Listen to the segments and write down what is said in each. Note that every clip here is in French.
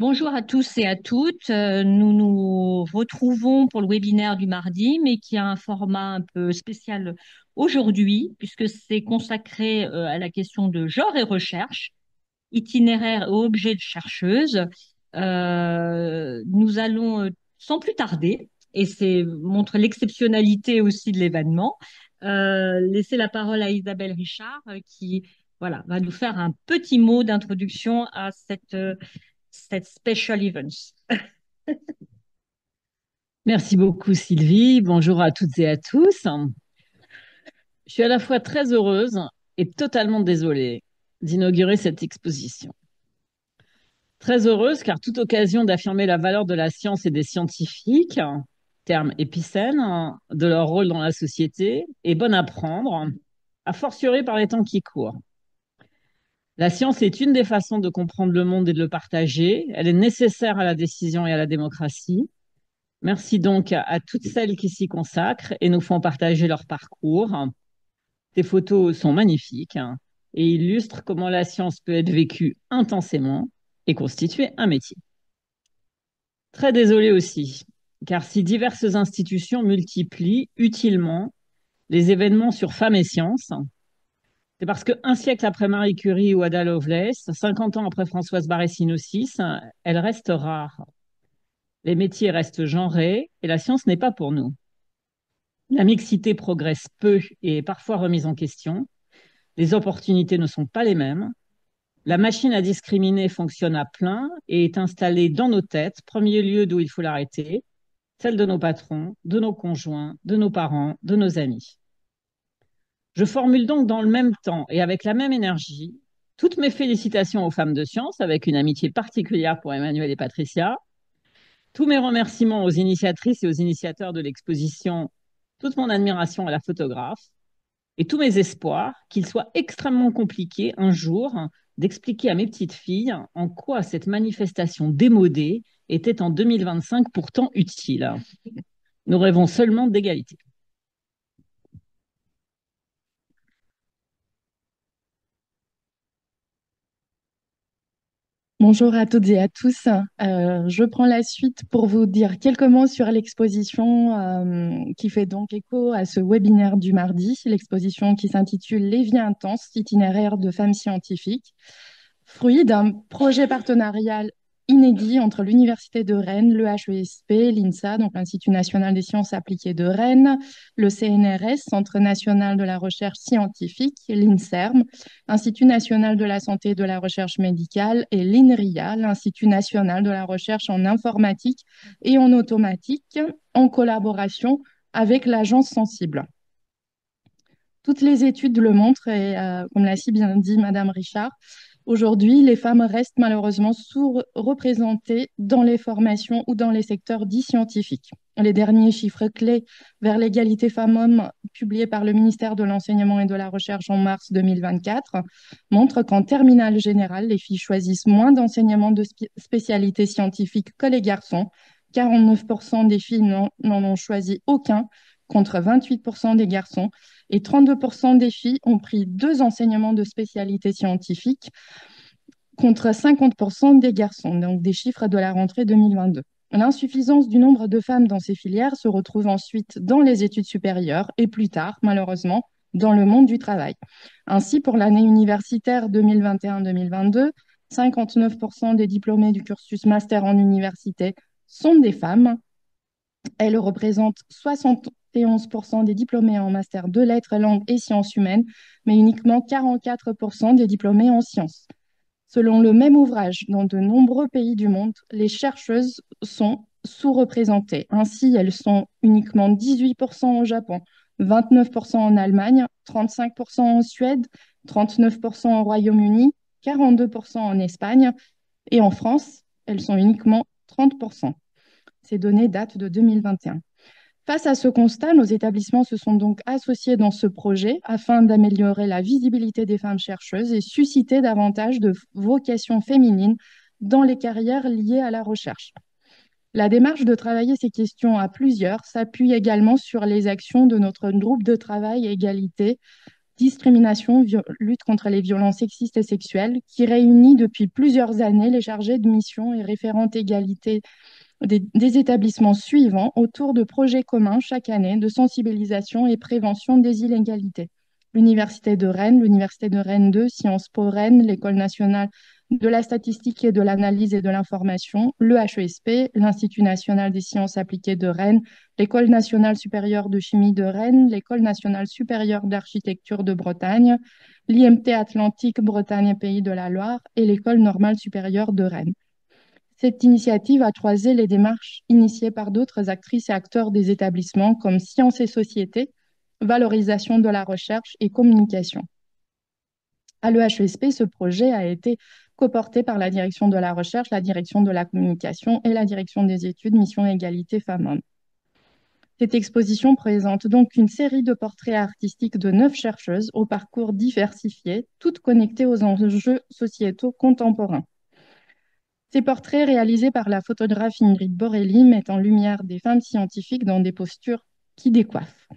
Bonjour à tous et à toutes. Nous nous retrouvons pour le webinaire du mardi, mais qui a un format un peu spécial aujourd'hui, puisque c'est consacré à la question de genre et recherche, itinéraire et objet de chercheuse. Nous allons, sans plus tarder, et c'est montre l'exceptionnalité aussi de l'événement, laisser la parole à Isabelle Richard, qui voilà, va nous faire un petit mot d'introduction à cette special events. Merci beaucoup Sylvie. Bonjour à toutes et à tous. Je suis à la fois très heureuse et totalement désolée d'inaugurer cette exposition. Très heureuse car toute occasion d'affirmer la valeur de la science et des scientifiques, terme épicène, de leur rôle dans la société, est bonne à prendre, a fortiori par les temps qui courent. La science est une des façons de comprendre le monde et de le partager. Elle est nécessaire à la décision et à la démocratie. Merci donc à toutes celles qui s'y consacrent et nous font partager leur parcours. Ces photos sont magnifiques et illustrent comment la science peut être vécue intensément et constituer un métier. Très désolée aussi, car si diverses institutions multiplient utilement les événements sur femmes et sciences, c'est parce qu'un siècle après Marie Curie ou Ada Lovelace, 50 ans après Françoise Barré-Sinocis, elle reste rare. Les métiers restent genrés et la science n'est pas pour nous. La mixité progresse peu et est parfois remise en question. Les opportunités ne sont pas les mêmes. La machine à discriminer fonctionne à plein et est installée dans nos têtes, premier lieu d'où il faut l'arrêter, celle de nos patrons, de nos conjoints, de nos parents, de nos amis. Je formule donc dans le même temps et avec la même énergie toutes mes félicitations aux femmes de science, avec une amitié particulière pour Emmanuel et Patricia, tous mes remerciements aux initiatrices et aux initiateurs de l'exposition, toute mon admiration à la photographe, et tous mes espoirs qu'il soit extrêmement compliqué un jour d'expliquer à mes petites filles en quoi cette manifestation démodée était en 2025 pourtant utile. Nous rêvons seulement d'égalité. Bonjour à toutes et à tous. Je prends la suite pour vous dire quelques mots sur l'exposition qui fait donc écho à ce webinaire du mardi, l'exposition qui s'intitule Les vies intenses, itinéraire de femmes scientifiques, fruit d'un projet partenarial inédit entre l'Université de Rennes, le HESP, l'INSA, donc l'Institut national des sciences appliquées de Rennes, le CNRS, Centre national de la recherche scientifique, l'INSERM, Institut national de la santé et de la recherche médicale, et l'INRIA, l'Institut national de la recherche en informatique et en automatique, en collaboration avec l'agence Sensible. Toutes les études le montrent et comme l'a si bien dit Madame Richard, aujourd'hui, les femmes restent malheureusement sous-représentées dans les formations ou dans les secteurs dits scientifiques. Les derniers chiffres clés vers l'égalité femmes-hommes publiés par le ministère de l'Enseignement et de la Recherche en mars 2024 montrent qu'en terminale générale, les filles choisissent moins d'enseignements de spécialités scientifiques que les garçons. 49% des filles n'en ont choisi aucun, contre 28% des garçons, et 32% des filles ont pris 2 enseignements de spécialité scientifique contre 50% des garçons, donc des chiffres de la rentrée 2022. L'insuffisance du nombre de femmes dans ces filières se retrouve ensuite dans les études supérieures et plus tard, malheureusement, dans le monde du travail. Ainsi, pour l'année universitaire 2021-2022, 59% des diplômés du cursus master en université sont des femmes. Elles représentent 71% des diplômés en master de lettres, langues et sciences humaines, mais uniquement 44% des diplômés en sciences. Selon le même ouvrage, dans de nombreux pays du monde, les chercheuses sont sous-représentées. Ainsi, elles sont uniquement 18% au Japon, 29% en Allemagne, 35% en Suède, 39% au Royaume-Uni, 42% en Espagne et en France, elles sont uniquement 30%. Ces données datent de 2021. Face à ce constat, nos établissements se sont donc associés dans ce projet afin d'améliorer la visibilité des femmes chercheuses et susciter davantage de vocations féminines dans les carrières liées à la recherche. La démarche de travailler ces questions à plusieurs s'appuie également sur les actions de notre groupe de travail égalité Discrimination, lutte contre les violences sexistes et sexuelles, qui réunit depuis plusieurs années les chargés de mission et référentes égalité des établissements suivants autour de projets communs chaque année de sensibilisation et prévention des inégalités. L'Université de Rennes 2, Sciences Po Rennes, l'École nationale de la statistique et de l'analyse et de l'information, le HESP, l'Institut national des sciences appliquées de Rennes, l'École nationale supérieure de chimie de Rennes, l'École nationale supérieure d'architecture de Bretagne, l'IMT Atlantique Bretagne et Pays de la Loire et l'École normale supérieure de Rennes. Cette initiative a croisé les démarches initiées par d'autres actrices et acteurs des établissements comme Sciences et Société, valorisation de la recherche et communication. À l'EHESP, ce projet a été coporté par la direction de la recherche, la direction de la communication et la direction des études Mission Égalité Femmes-Hommes. Cette exposition présente donc une série de portraits artistiques de 9 chercheuses au parcours diversifié, toutes connectées aux enjeux sociétaux contemporains. Ces portraits réalisés par la photographe Ingrid Borelli mettent en lumière des femmes scientifiques dans des postures qui décoiffent,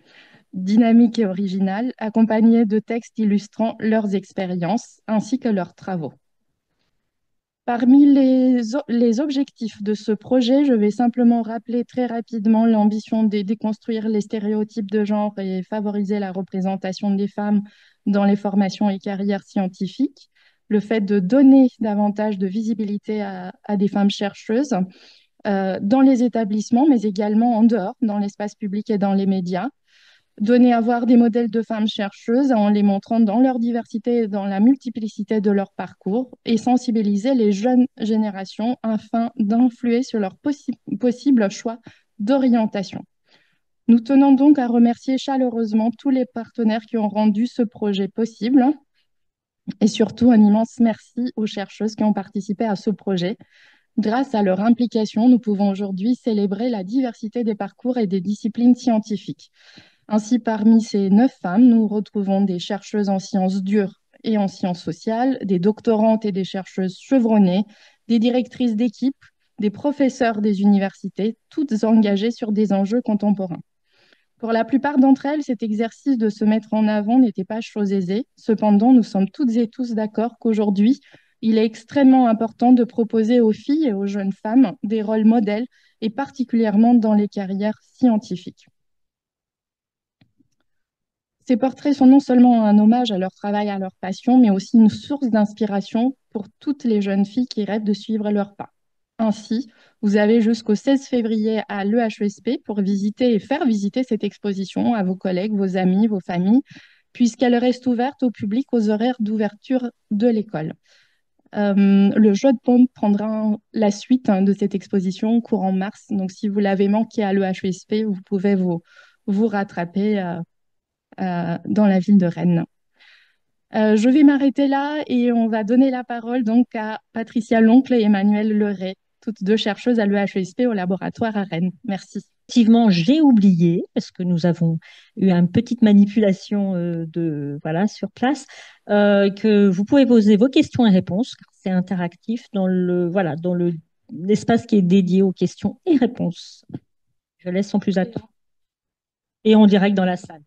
dynamiques et originales, accompagnées de textes illustrant leurs expériences ainsi que leurs travaux. Parmi les objectifs de ce projet, je vais simplement rappeler très rapidement l'ambition de déconstruire les stéréotypes de genre et favoriser la représentation des femmes dans les formations et carrières scientifiques, le fait de donner davantage de visibilité à des femmes chercheuses dans les établissements, mais également en dehors, dans l'espace public et dans les médias, donner à voir des modèles de femmes chercheuses en les montrant dans leur diversité et dans la multiplicité de leur parcours et sensibiliser les jeunes générations afin d'influer sur leurs possibles choix d'orientation. Nous tenons donc à remercier chaleureusement tous les partenaires qui ont rendu ce projet possible et surtout un immense merci aux chercheuses qui ont participé à ce projet. Grâce à leur implication, nous pouvons aujourd'hui célébrer la diversité des parcours et des disciplines scientifiques. Ainsi, parmi ces 9 femmes, nous retrouvons des chercheuses en sciences dures et en sciences sociales, des doctorantes et des chercheuses chevronnées, des directrices d'équipe, des professeurs des universités, toutes engagées sur des enjeux contemporains. Pour la plupart d'entre elles, cet exercice de se mettre en avant n'était pas chose aisée. Cependant, nous sommes toutes et tous d'accord qu'aujourd'hui, il est extrêmement important de proposer aux filles et aux jeunes femmes des rôles modèles, et particulièrement dans les carrières scientifiques. Ces portraits sont non seulement un hommage à leur travail, à leur passion, mais aussi une source d'inspiration pour toutes les jeunes filles qui rêvent de suivre leurs pas. Ainsi, vous avez jusqu'au 16 février à l'EHESP pour visiter et faire visiter cette exposition à vos collègues, vos amis, vos familles, puisqu'elle reste ouverte au public aux horaires d'ouverture de l'école. Le jeu de paume prendra la suite de cette exposition courant mars. Donc, si vous l'avez manqué à l'EHESP, vous pouvez vous rattraper dans la ville de Rennes. Je vais m'arrêter là et on va donner la parole donc à Patricia Loncle et Emmanuelle Leray, toutes deux chercheuses à l'EHESP au laboratoire à Rennes. Merci. Effectivement, j'ai oublié, parce que nous avons eu une petite manipulation voilà, sur place, que vous pouvez poser vos questions et réponses, car c'est interactif dans l'espace qui est dédié aux questions et réponses. Je laisse sans plus attendre. Et en direct dans la salle.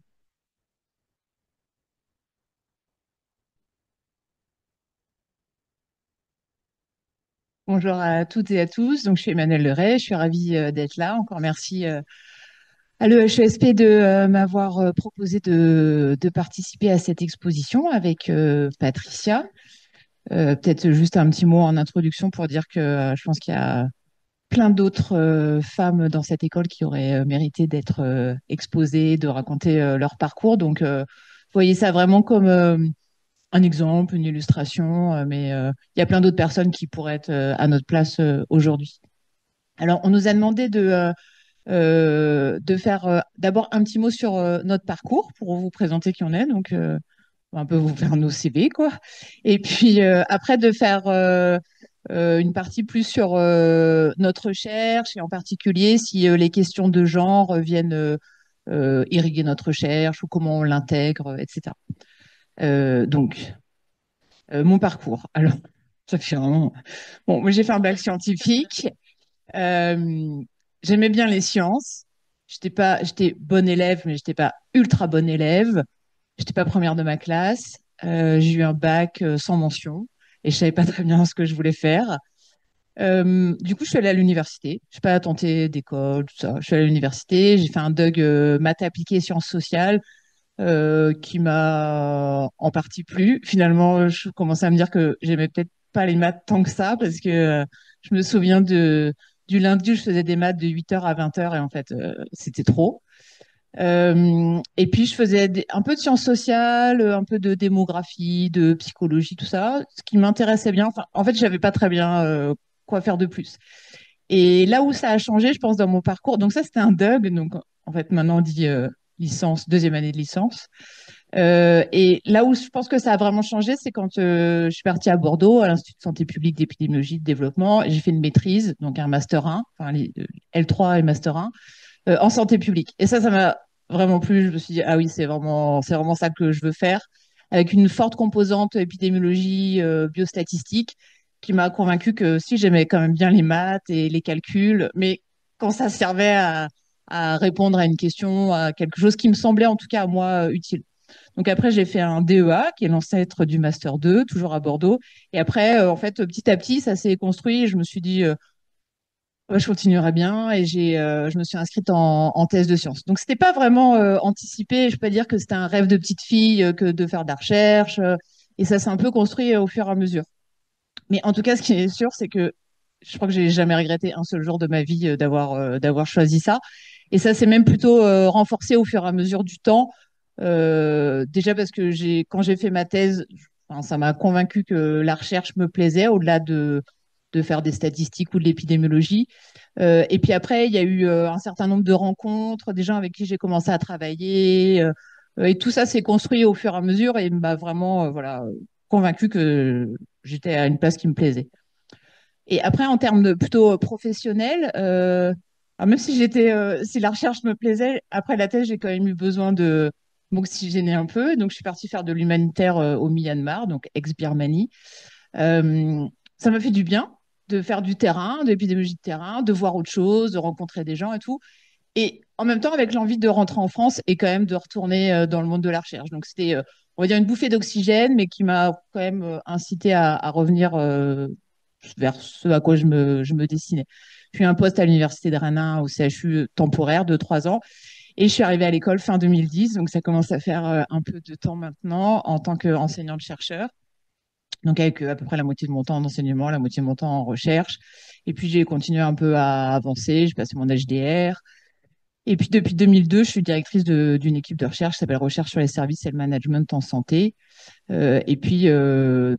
Bonjour à toutes et à tous. Donc, je suis Emmanuelle Leray. Je suis ravie d'être là. Encore merci à l'EHESP de m'avoir proposé de participer à cette exposition avec Patricia. Peut-être juste un petit mot en introduction pour dire que je pense qu'il y a plein d'autres femmes dans cette école qui auraient mérité d'être exposées, de raconter leur parcours. Donc, voyez ça vraiment comme un exemple, une illustration, mais il y a plein d'autres personnes qui pourraient être à notre place aujourd'hui. Alors, on nous a demandé de faire d'abord un petit mot sur notre parcours pour vous présenter qui on est, donc on va un peu vous faire nos CV, quoi. Et puis après, de faire une partie plus sur notre recherche et en particulier si les questions de genre viennent irriguer notre recherche ou comment on l'intègre, etc. Donc, mon parcours. Alors, ça fait vraiment... Bon, moi, j'ai fait un bac scientifique. J'aimais bien les sciences. J'étais bonne élève, mais j'étais pas ultra bonne élève. J'étais pas première de ma classe. J'ai eu un bac sans mention et je savais pas très bien ce que je voulais faire. Du coup, je suis allée à l'université. Je n'ai pas tenté d'école, tout ça. Je suis allée à l'université. J'ai fait un DUG maths appliquées sciences sociales qui m'a en partie plu. Finalement, je commençais à me dire que j'aimais peut-être pas les maths tant que ça parce que je me souviens du lundi où je faisais des maths de 8h à 20h et en fait, c'était trop. Et puis, je faisais un peu de sciences sociales, un peu de démographie, de psychologie, tout ça, ce qui m'intéressait bien. Enfin, en fait, je savais pas très bien quoi faire de plus. Et là où ça a changé, je pense, dans mon parcours, donc ça, c'était un DUG, donc en fait, maintenant on dit licence, deuxième année de licence. Et là où je pense que ça a vraiment changé, c'est quand je suis partie à Bordeaux, à l'Institut de santé publique, d'épidémiologie, de développement, et j'ai fait une maîtrise, donc un master 1, enfin L3 et master 1, en santé publique. Et ça m'a vraiment plu. Je me suis dit, ah oui, c'est vraiment ça que je veux faire, avec une forte composante épidémiologie, biostatistique, qui m'a convaincu que si j'aimais quand même bien les maths et les calculs, mais quand ça servait à répondre à une question, à quelque chose qui me semblait en tout cas à moi utile. Donc après, j'ai fait un DEA, qui est l'ancêtre du Master 2, toujours à Bordeaux. Et après, en fait, petit à petit, ça s'est construit. Et je me suis dit, ouais, je continuerai bien et je me suis inscrite en thèse de sciences. Donc, c'était pas vraiment anticipé. Je peux pas dire que c'était un rêve de petite fille que de faire de la recherche. Et ça s'est un peu construit au fur et à mesure. Mais en tout cas, ce qui est sûr, c'est que je crois que j'ai jamais regretté un seul jour de ma vie d'avoir choisi ça. Et ça s'est même plutôt renforcé au fur et à mesure du temps. Déjà parce que quand j'ai fait ma thèse, enfin, ça m'a convaincu que la recherche me plaisait au-delà de faire des statistiques ou de l'épidémiologie. Et puis après, il y a eu un certain nombre de rencontres, des gens avec qui j'ai commencé à travailler. Et tout ça s'est construit au fur et à mesure et m'a vraiment voilà, convaincu que j'étais à une place qui me plaisait. Et après, en termes de plutôt professionnel, alors même si la recherche me plaisait, après la thèse, j'ai quand même eu besoin de m'oxygéner un peu. Donc, je suis partie faire de l'humanitaire au Myanmar, donc ex-Birmanie. Ça m'a fait du bien de faire du terrain, de l'épidémiologie de terrain, de voir autre chose, de rencontrer des gens et tout. Et en même temps, avec l'envie de rentrer en France et quand même de retourner dans le monde de la recherche. Donc, c'était, on va dire, une bouffée d'oxygène, mais qui m'a quand même incité à revenir vers ce à quoi je me destinais. J'ai eu un poste à l'Université de Rennes au CHU temporaire de 3 ans. Et je suis arrivée à l'école fin 2010, donc ça commence à faire un peu de temps maintenant en tant qu'enseignante-chercheur. Donc avec à peu près la moitié de mon temps en enseignement, la moitié de mon temps en recherche. Et puis j'ai continué un peu à avancer, j'ai passé mon HDR. Et puis depuis 2002, je suis directrice d'une équipe de recherche qui s'appelle Recherche sur les services et le management en santé. Et puis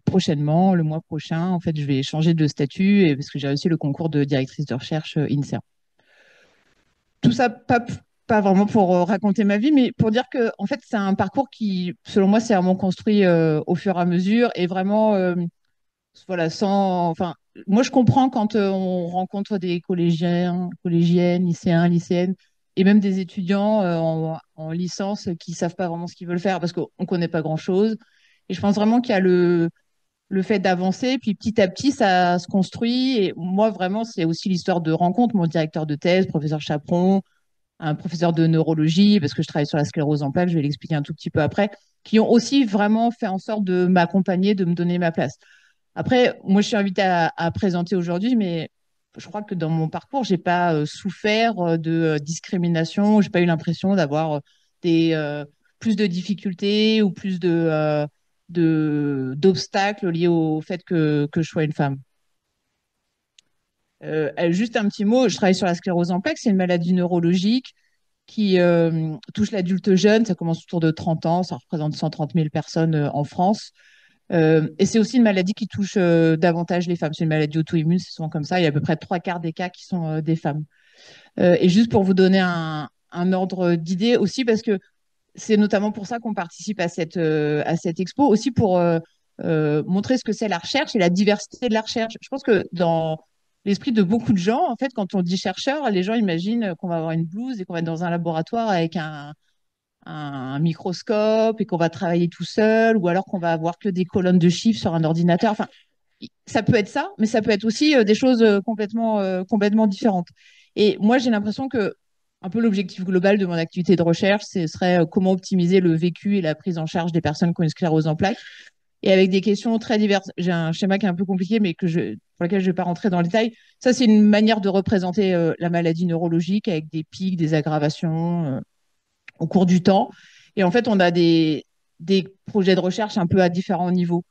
prochainement, le mois prochain, en fait, je vais changer de statut parce que j'ai réussi le concours de directrice de recherche INSERM. Tout ça, pas vraiment pour raconter ma vie, mais pour dire que en fait, c'est un parcours qui, selon moi, s'est vraiment construit au fur et à mesure et vraiment, voilà, enfin, moi, je comprends quand on rencontre des collégiens, collégiennes, lycéens, lycéennes, et même des étudiants en licence qui savent pas vraiment ce qu'ils veulent faire parce qu'on connaît pas grand-chose. Et je pense vraiment qu'il y a le fait d'avancer, puis petit à petit, ça se construit. Et moi, vraiment, c'est aussi l'histoire de rencontre. Mon directeur de thèse, professeur Chaperon, un professeur de neurologie, parce que je travaille sur la sclérose en plaques, je vais l'expliquer un tout petit peu après, qui ont aussi vraiment fait en sorte de m'accompagner, de me donner ma place. Après, moi, je suis invitée à présenter aujourd'hui, mais je crois que dans mon parcours, j'ai pas souffert de discrimination. J'ai pas eu l'impression d'avoir des plus de difficultés ou plus d'obstacles liés au fait que je sois une femme. Juste un petit mot, je travaille sur la sclérose en plaques, c'est une maladie neurologique qui touche l'adulte jeune, ça commence autour de 30 ans, ça représente 130 000 personnes en France. Et c'est aussi une maladie qui touche davantage les femmes. C'est une maladie auto-immune, c'est souvent comme ça. Il y a à peu près 3/4 des cas qui sont des femmes. Et juste pour vous donner un ordre d'idée aussi, parce que c'est notamment pour ça qu'on participe à cette expo, aussi pour montrer ce que c'est la recherche et la diversité de la recherche. Je pense que dans l'esprit de beaucoup de gens, en fait, quand on dit chercheur, les gens imaginent qu'on va avoir une blouse et qu'on va être dans un laboratoire avec un microscope et qu'on va travailler tout seul, ou alors qu'on va avoir que des colonnes de chiffres sur un ordinateur. Enfin, ça peut être ça, mais ça peut être aussi des choses complètement différentes. Et moi, j'ai l'impression que un peu l'objectif global de mon activité de recherche, ce serait comment optimiser le vécu et la prise en charge des personnes qui ont une sclérose en plaques. Et avec des questions très diverses. J'ai un schéma qui est un peu compliqué, mais pour lequel je ne vais pas rentrer dans le détail. Ça, c'est une manière de représenter la maladie neurologique avec des pics, des aggravations au cours du temps. Et en fait, on a des projets de recherche un peu à différents niveaux.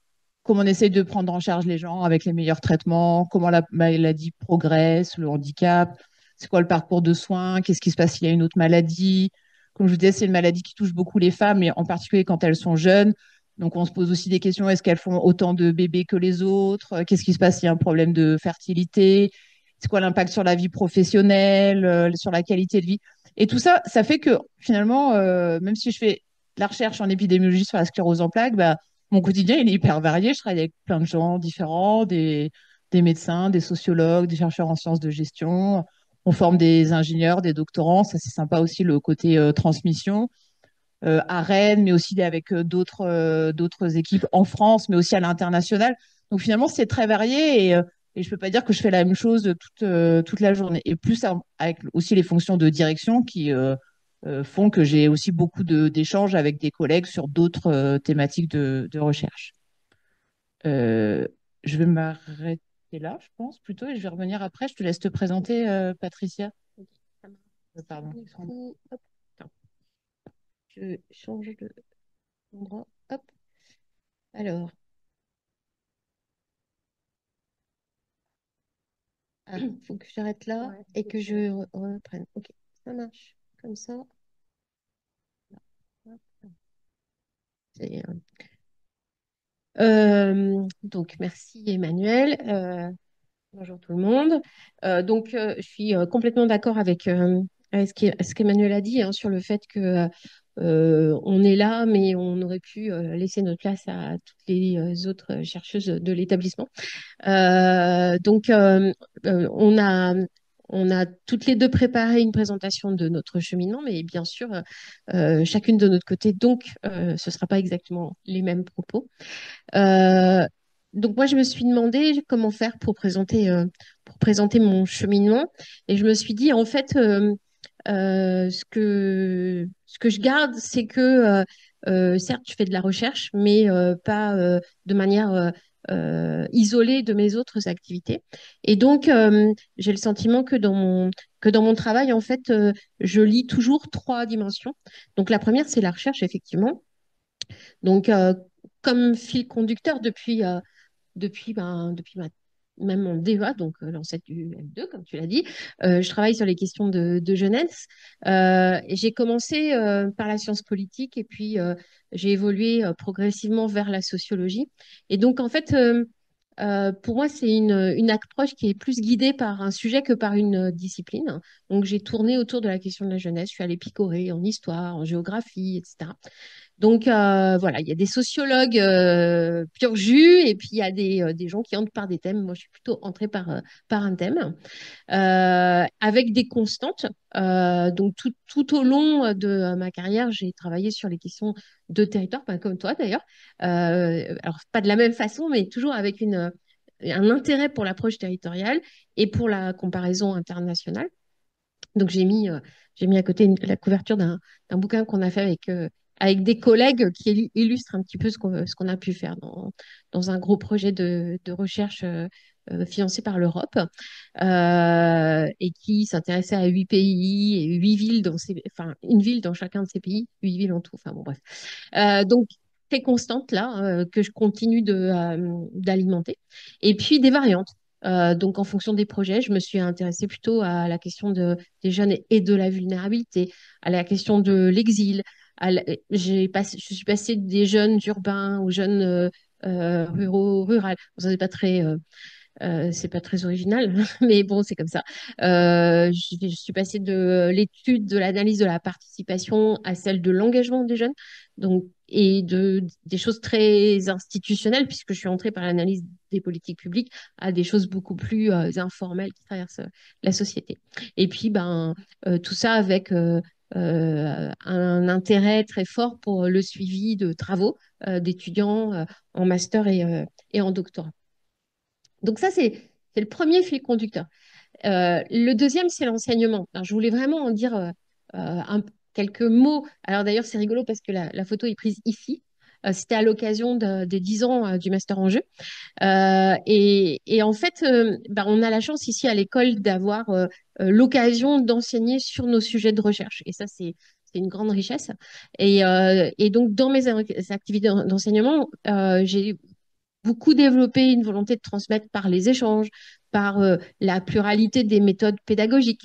Comment on essaye de prendre en charge les gens avec les meilleurs traitements, comment la maladie progresse, le handicap, c'est quoi le parcours de soins, qu'est-ce qui se passe s'il y a une autre maladie. Comme je vous disais, c'est une maladie qui touche beaucoup les femmes, et en particulier quand elles sont jeunes. Donc, on se pose aussi des questions, est-ce qu'elles font autant de bébés que les autres? Qu'est-ce qui se passe s'il y a un problème de fertilité? C'est quoi l'impact sur la vie professionnelle, sur la qualité de vie? Et tout ça, ça fait que finalement, même si je fais de la recherche en épidémiologie sur la sclérose en plaques, bah, mon quotidien, il est hyper varié. Je travaille avec plein de gens différents, des médecins, des sociologues, des chercheurs en sciences de gestion. On forme des ingénieurs, des doctorants. Ça, c'est sympa aussi, le côté transmission à Rennes, mais aussi avec d'autres équipes en France, mais aussi à l'international. Donc finalement, c'est très varié, et je ne peux pas dire que je fais la même chose toute la journée. Et plus avec aussi les fonctions de direction qui font que j'ai aussi beaucoup d'échanges avec des collègues sur d'autres thématiques de recherche. Euh, je vais m'arrêter là, je pense, plutôt, et je vais revenir après. Je te laisse te présenter, Patricia. Ok, ça marche. Pardon. Du coup, hop, attends, je change d'endroit. Hop. Alors, faut que j'arrête là et que je reprenne. Ok, ça marche. Comme ça. Hop. C'est, donc, merci Emmanuel. Bonjour tout le monde. Je suis complètement d'accord avec ce qu'Emmanuel a dit, hein, sur le fait que on est là, mais on aurait pu laisser notre place à toutes les autres chercheuses de l'établissement. Euh, donc, euh, on a toutes les deux préparé une présentation de notre cheminement, mais bien sûr, chacune de notre côté. Donc, ce ne sera pas exactement les mêmes propos. Euh, donc moi, je me suis demandé comment faire pour présenter mon cheminement. Et je me suis dit, en fait, ce que je garde, c'est que, certes, je fais de la recherche, mais pas de manière isolée de mes autres activités. Et donc, j'ai le sentiment que dans mon travail, en fait, je lis toujours trois dimensions. Donc, la première, c'est la recherche, effectivement. Donc, comme fil conducteur depuis même mon DEA, donc l'ancêtre du L2, comme tu l'as dit, je travaille sur les questions de jeunesse. Et j'ai commencé par la science politique et puis j'ai évolué progressivement vers la sociologie. Et donc, en fait, pour moi, c'est une approche qui est plus guidée par un sujet que par une discipline. Donc, j'ai tourné autour de la question de la jeunesse. Je suis allée picorer en histoire, en géographie, etc. Donc voilà, il y a des sociologues pur jus et puis il y a des gens qui entrent par des thèmes. Moi, je suis plutôt entrée par un thème avec des constantes. Donc tout au long de ma carrière, j'ai travaillé sur les questions de territoire, pas comme toi d'ailleurs. Alors pas de la même façon, mais toujours avec un intérêt pour l'approche territoriale et pour la comparaison internationale. Donc j'ai mis à côté la couverture d'un bouquin qu'on a fait avec des collègues qui illustrent un petit peu ce qu'on a pu faire dans un gros projet de recherche financé par l'Europe et qui s'intéressait à 8 pays et 8 villes enfin une ville dans chacun de ces pays, 8 villes en tout. Enfin bon bref. Donc très constante là que je continue d'alimenter. Et puis des variantes. Donc, en fonction des projets, je me suis intéressée plutôt à la question des jeunes et de la vulnérabilité, à la question de l'exil. Je suis passée des jeunes urbains aux jeunes ruraux, rurales. Bon, ça, c'est pas très original, mais bon, c'est comme ça. Je suis passée de l'étude de l'analyse de la participation à celle de l'engagement des jeunes, donc, et des choses très institutionnelles, puisque je suis entrée par l'analyse des politiques publiques, à des choses beaucoup plus informelles qui traversent la société. Et puis, tout ça avec un intérêt très fort pour le suivi de travaux d'étudiants en master et en doctorat. Donc ça, c'est le premier fil conducteur. Le deuxième, c'est l'enseignement. Alors, je voulais vraiment en dire quelques mots. Alors d'ailleurs, c'est rigolo parce que la photo est prise ici. C'était à l'occasion des 10 ans du Master en jeu. Et en fait, on a la chance ici à l'école d'avoir l'occasion d'enseigner sur nos sujets de recherche. Et ça, c'est une grande richesse. Et donc, dans mes activités d'enseignement, j'ai beaucoup développé une volonté de transmettre par les échanges, par la pluralité des méthodes pédagogiques,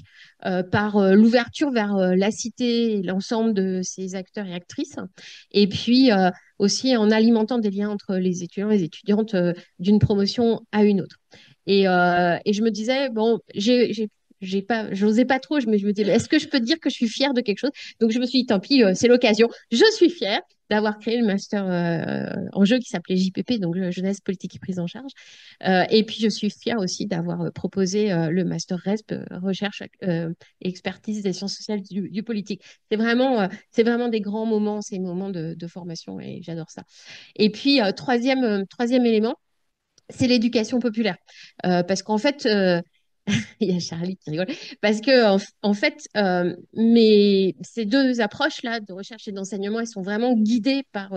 par l'ouverture vers la cité et l'ensemble de ses acteurs et actrices, et puis aussi en alimentant des liens entre les étudiants et les étudiantes d'une promotion à une autre. Et je me disais, bon, j'ai pas, j'osais pas trop, je me disais, est-ce que je peux dire que je suis fière de quelque chose? Donc je me suis dit, tant pis, c'est l'occasion. Je suis fière d'avoir créé le master en jeu qui s'appelait JPP, donc Jeunesse, Politique et Prise en Charge. Et puis je suis fière aussi d'avoir proposé le master RESP, Recherche et Expertise des sciences sociales du politique. C'est vraiment des grands moments, ces moments de formation et j'adore ça. Et puis, troisième élément, c'est l'éducation populaire. Parce qu'en fait, il y a Charlie qui rigole, parce que en fait, ces deux approches-là de recherche et d'enseignement, elles sont vraiment guidées par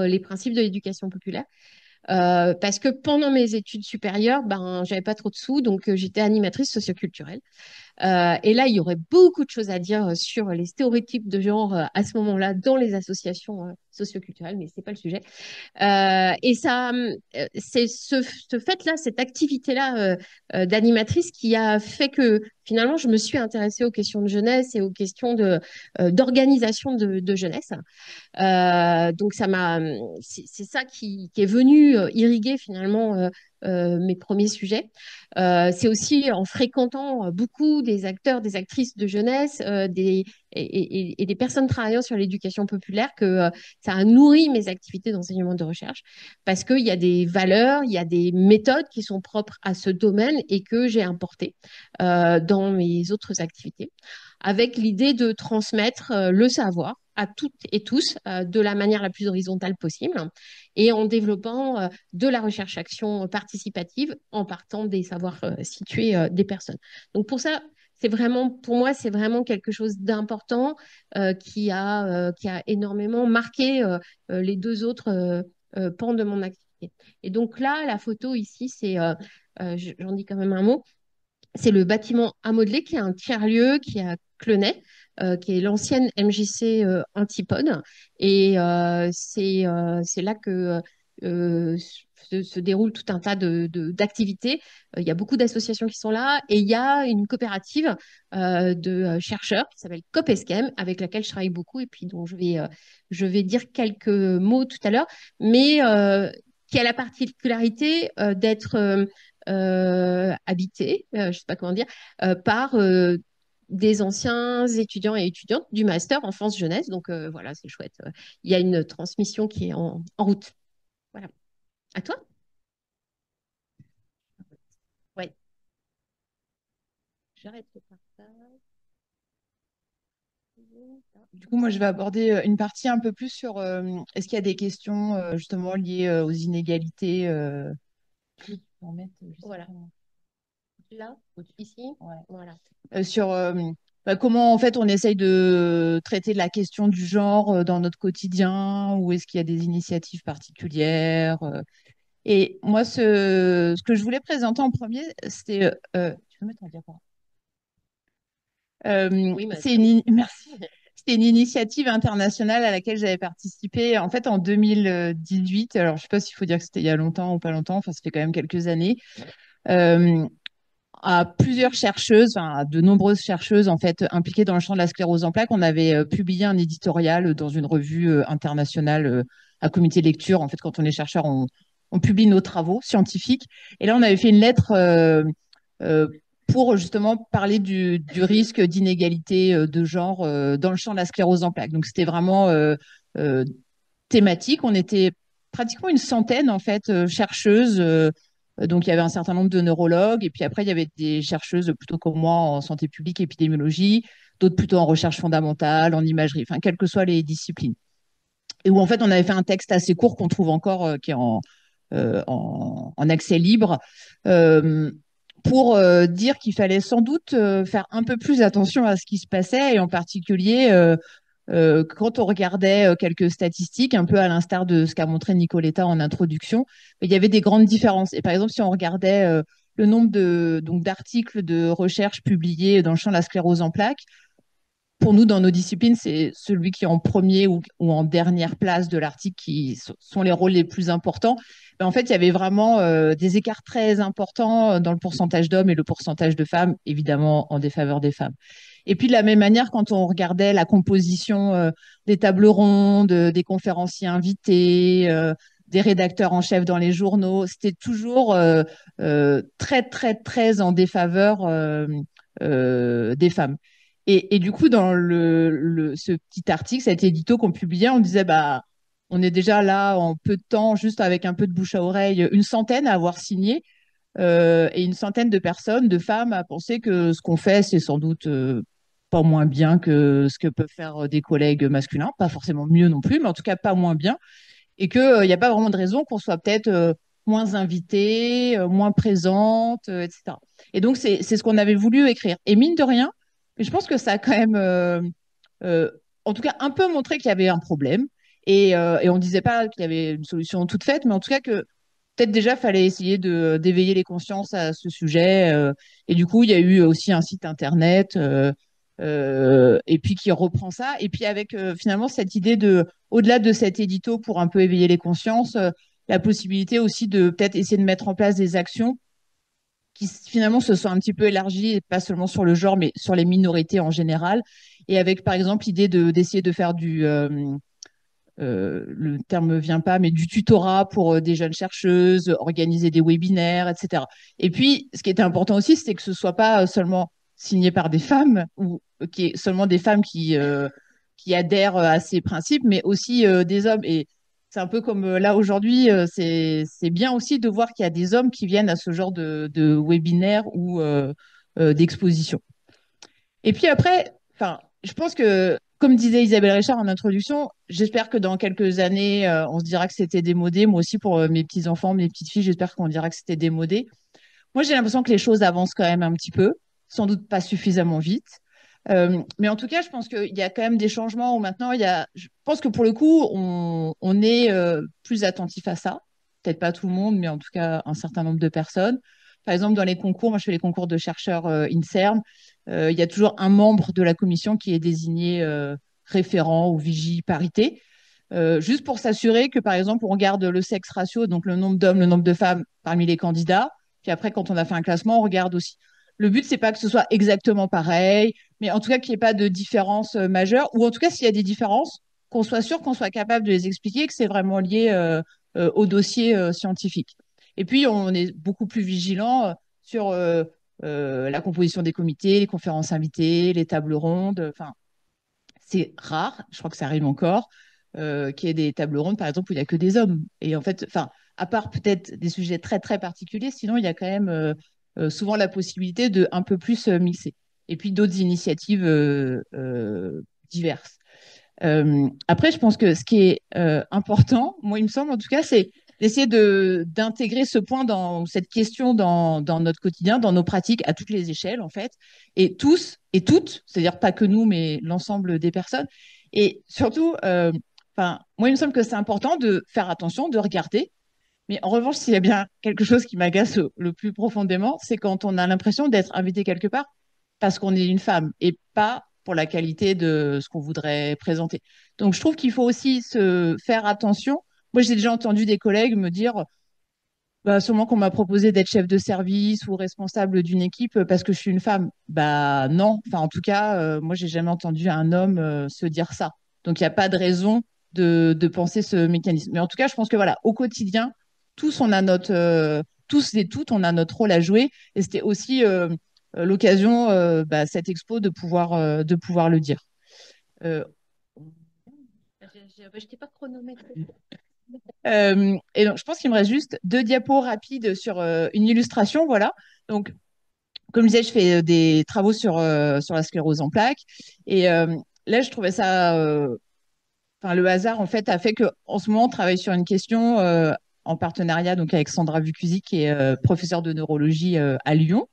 les principes de l'éducation populaire. Parce que pendant mes études supérieures, j'avais pas trop de sous, donc j'étais animatrice socioculturelle. Et là, il y aurait beaucoup de choses à dire sur les stéréotypes de genre à ce moment-là dans les associations socioculturelles, mais c'est pas le sujet. Et ça, c'est ce fait-là, cette activité-là d'animatrice qui a fait que finalement, je me suis intéressée aux questions de jeunesse et aux questions d'organisation de jeunesse. Donc c'est ça qui est venu irriguer finalement mes premiers sujets. C'est aussi en fréquentant beaucoup des acteurs, des actrices de jeunesse, et des personnes travaillant sur l'éducation populaire que ça a nourri mes activités d'enseignement de recherche parce qu'il y a des valeurs, il y a des méthodes qui sont propres à ce domaine et que j'ai importées dans mes autres activités avec l'idée de transmettre le savoir à toutes et tous de la manière la plus horizontale possible et en développant de la recherche-action participative en partant des savoirs situés des personnes. Donc pour ça, pour moi, c'est vraiment quelque chose d'important qui a énormément marqué les deux autres pans de mon activité. Et donc là, la photo ici, j'en dis quand même un mot, c'est le bâtiment à modeler qui est un tiers-lieu qui est à Clenay, qui est l'ancienne MJC Antipode. Et c'est là que se déroule tout un tas d'activités. Il y a beaucoup d'associations qui sont là et il y a une coopérative de chercheurs qui s'appelle COPESCEM avec laquelle je travaille beaucoup et puis dont je vais dire quelques mots tout à l'heure, mais qui a la particularité d'être habité, je ne sais pas comment dire, par des anciens étudiants et étudiantes du master enfance-jeunesse. Donc voilà, c'est chouette. Il y a une transmission qui est en route. Voilà. À toi? Oui. J'arrête le partage. Du coup, moi, je vais aborder une partie un peu plus sur est-ce qu'il y a des questions justement liées aux inégalités je peux en mettre juste Voilà. Là, ici, Ouais. voilà. Sur comment en fait on essaye de traiter la question du genre dans notre quotidien ou est-ce qu'il y a des initiatives particulières Et moi, ce que je voulais présenter en premier, c'était... tu peux mettre en diaporama Oui, Merci. C'était une initiative internationale à laquelle j'avais participé en fait en 2018. Alors, je ne sais pas s'il faut dire que c'était il y a longtemps ou pas longtemps, enfin, ça fait quand même quelques années. Euh, à plusieurs chercheuses, enfin, à de nombreuses chercheuses en fait impliquées dans le champ de la sclérose en plaques, on avait publié un éditorial dans une revue internationale à comité de lecture. En fait, quand on est chercheur, on publie nos travaux scientifiques. Et là, on avait fait une lettre euh, pour justement parler du risque d'inégalité de genre dans le champ de la sclérose en plaques. Donc, c'était vraiment euh, thématique. On était pratiquement une centaine en fait chercheuses. Donc il y avait un certain nombre de neurologues et puis après il y avait des chercheuses plutôt comme moi en santé publique, épidémiologie, d'autres plutôt en recherche fondamentale, en imagerie, enfin quelles que soient les disciplines. Et où en fait on avait fait un texte assez court qu'on trouve encore qui est en accès libre, euh, pour dire qu'il fallait sans doute faire un peu plus attention à ce qui se passait, et en particulier quand on regardait quelques statistiques, un peu à l'instar de ce qu'a montré Nicoletta en introduction, il y avait des grandes différences. Et par exemple, si on regardait le nombre d'articles de recherche publiés dans le champ de la sclérose en plaques, pour nous, dans nos disciplines, c'est celui qui est en premier ou en dernière place de l'article qui sont les rôles les plus importants. Mais en fait, il y avait vraiment des écarts très importants dans le pourcentage d'hommes et le pourcentage de femmes, évidemment en défaveur des femmes. Et puis, de la même manière, quand on regardait la composition des tables rondes, des conférenciers invités, des rédacteurs en chef dans les journaux, c'était toujours très, très, très en défaveur des femmes. Et du coup, dans ce petit article, cet édito qu'on publiait, on disait, bah, on est déjà là en peu de temps, juste avec un peu de bouche à oreille, une centaine à avoir signé, et une centaine de personnes, de femmes, à penser que ce qu'on fait, c'est sans doute pas moins bien que ce que peuvent faire des collègues masculins, pas forcément mieux non plus, mais en tout cas pas moins bien, et qu'il n'y a pas vraiment de raison qu'on soit peut-être moins invité, moins présente, etc. Et donc, c'est ce qu'on avait voulu écrire. Et mine de rien, je pense que ça a quand même, euh, en tout cas, un peu montré qu'il y avait un problème. Et on ne disait pas qu'il y avait une solution toute faite, mais en tout cas que peut-être déjà, fallait essayer d'éveiller les consciences à ce sujet. Et du coup, il y a eu aussi un site internet, et puis qui reprend ça. Et puis avec finalement cette idée au-delà de cet édito pour un peu éveiller les consciences, la possibilité aussi de peut-être essayer de mettre en place des actions qui finalement se sont un petit peu élargies, et pas seulement sur le genre, mais sur les minorités en général. Et avec, par exemple, l'idée d'essayer de faire le terme ne vient pas, mais du tutorat pour des jeunes chercheuses, organiser des webinaires, etc. Et puis, ce qui était important aussi, c'est que ce soit pas seulement signé par des femmes, ou qui est seulement des femmes qui adhèrent à ces principes, mais aussi des hommes. Et c'est un peu comme là aujourd'hui, c'est bien aussi de voir qu'il y a des hommes qui viennent à ce genre de webinaire ou d'exposition. Et puis après, enfin, je pense que, comme disait Isabelle Richard en introduction, j'espère que dans quelques années, on se dira que c'était démodé. Moi aussi, pour mes petits-enfants, mes petites-filles, j'espère qu'on dira que c'était démodé. Moi, j'ai l'impression que les choses avancent quand même un petit peu, sans doute pas suffisamment vite. Mais en tout cas, je pense qu'il y a quand même des changements où maintenant, je pense que pour le coup, on est plus attentif à ça. Peut-être pas tout le monde, mais en tout cas, un certain nombre de personnes. Par exemple, dans les concours, moi, je fais les concours de chercheurs INSERM. Il y a toujours un membre de la commission qui est désigné référent ou vigie parité, juste pour s'assurer que, par exemple, on regarde le sexe ratio, donc le nombre d'hommes, le nombre de femmes parmi les candidats. Puis après, quand on a fait un classement, on regarde aussi. Le but, c'est pas que ce soit exactement pareil, mais en tout cas qu'il n'y ait pas de différence majeure, ou en tout cas, s'il y a des différences, qu'on soit sûr qu'on soit capable de les expliquer, que c'est vraiment lié au dossier scientifique. Et puis, on est beaucoup plus vigilant sur la composition des comités, les conférences invitées, les tables rondes. Enfin, c'est rare, je crois que ça arrive encore, qu'il y ait des tables rondes, par exemple, où il n'y a que des hommes. Et en fait, enfin, à part peut-être des sujets très, très particuliers, sinon, il y a quand même souvent la possibilité de un peu plus mixer. Et puis d'autres initiatives diverses. Après, je pense que ce qui est important, moi, il me semble en tout cas, c'est d'essayer d'intégrer ce point dans cette question dans notre quotidien, dans nos pratiques à toutes les échelles, en fait, et tous et toutes, c'est-à-dire pas que nous, mais l'ensemble des personnes. Et surtout, enfin, moi, il me semble que c'est important de faire attention, de regarder. Mais en revanche, s'il y a bien quelque chose qui m'agace le plus profondément, c'est quand on a l'impression d'être invité quelque part parce qu'on est une femme et pas pour la qualité de ce qu'on voudrait présenter. Donc, je trouve qu'il faut aussi se faire attention. Moi, j'ai déjà entendu des collègues me dire, bah, sûrement qu'on m'a proposé d'être chef de service ou responsable d'une équipe parce que je suis une femme. Bah non, enfin en tout cas, moi j'ai jamais entendu un homme se dire ça. Donc il n'y a pas de raison de penser ce mécanisme. Mais en tout cas, je pense que voilà, au quotidien, tous et toutes, on a notre rôle à jouer. Et c'était aussi l'occasion, bah, cette expo, de pouvoir le dire. Euh, Je t'ai pas chronométré. Et donc, je pense qu'il me reste juste deux diapos rapides sur une illustration. Voilà. Donc, comme je disais, je fais des travaux sur la sclérose en plaques. Et là, je trouvais ça. Enfin, le hasard, en fait, a fait qu'en ce moment, on travaille sur une question en partenariat donc avec Sandra Vucusi, qui est professeure de neurologie à Lyon,